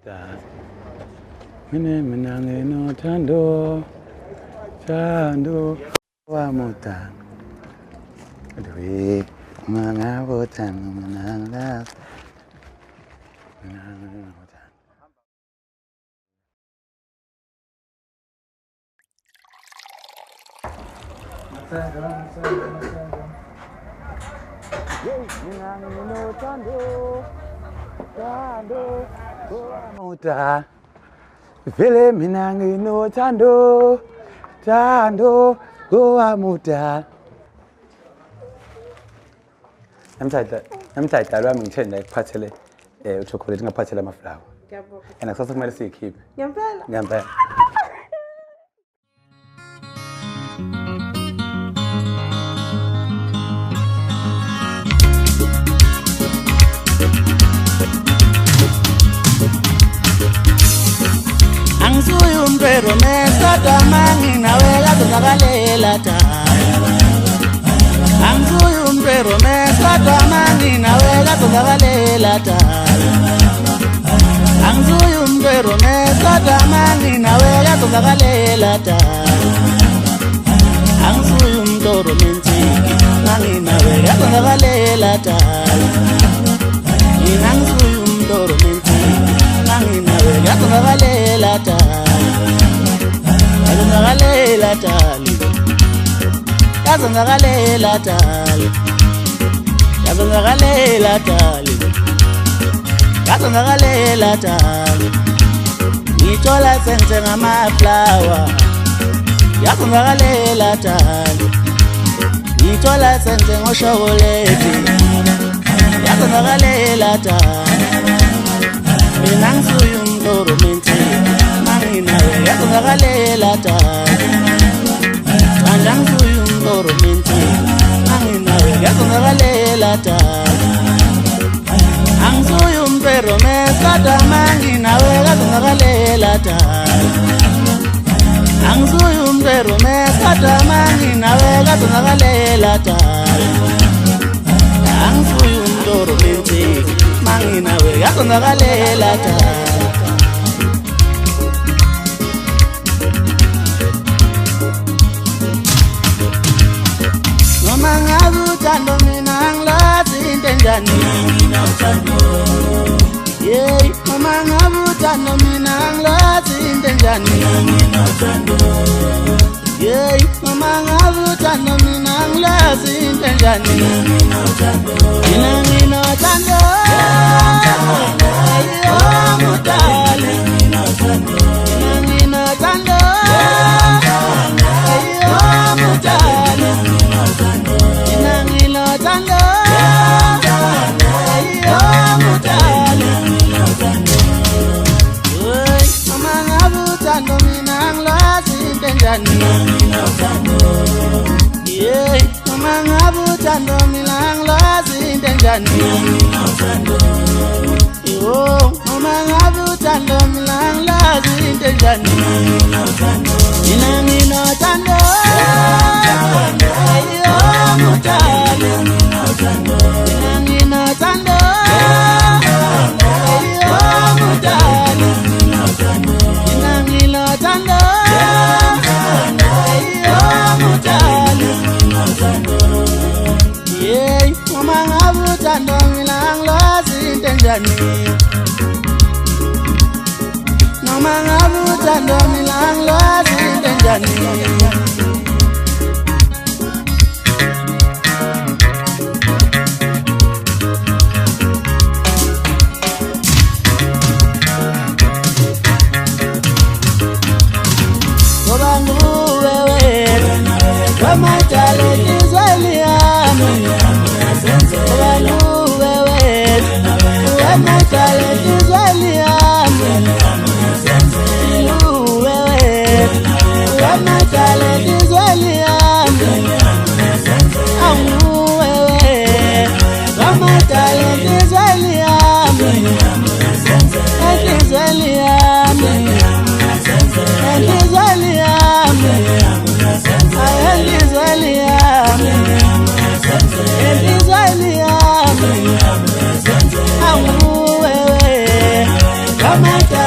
Mina ngeno thando wa muta dwe mangabo thando manala muta vele mina ngino thando goa muta namthatha lwami ngithenda ikuphathele uchocolate ngaphathele amaflower and akusasa kumele siyikhiphe ngempela Angisuyo umphero mesodwa manginawela kuzakalela ta Angisuyo umphero mesodwa manginawela kuzakalela ta Angisuyo umphero mesodwa manginawela kuzakalela ta Angisuyo umtoro mentiki manginawela kuzakalela ta Angisuyo umtoro mentiki manginawela kuzakalela ta Yazongakalela tali Yazongakalela tali Yazongakalela tali Yazongakalela tali Ngithola senze ngamaflower Yazongakalela tali Ngithola senze ngoshokoleti Yazongakalela tali Mina ngisuyo umtoro mentiki manginawe yazongakalela tali Ngisuyo umtoro mentiki manginawe yazongakalela tali Angisuyo umphero mesodwa manginawe yazongakalela tali Angisuyo umphero mesodwa manginawe yazongakalela tali Angisuyo umtoro mentiki manginawe yazongakalela tali Noma ngabe uthando mina angilazi into enjani Yeah, noma ngabe uthando mina angilazi into enjani Yeah, noma ngabe uthando mina angilazi into enjani Mina nginothando Oh mudali Mina nginothando Oh mudali Mina nginothando Oh mudali Hey, mama ngabe uthando mina angilazi into enjani Yeah, mama ngabe uthando mina angilazi into enjani Yo, mama ngabe uthando mina angilazi into enjani Mina nginothando Oh mudali Mina nginothando Oh mudali Mina nginothando Oh mudali Yeah, mama ngabe uthando mina angilazi into enjani Noma ngabe uthando mina angilazi into enjani Wewe mata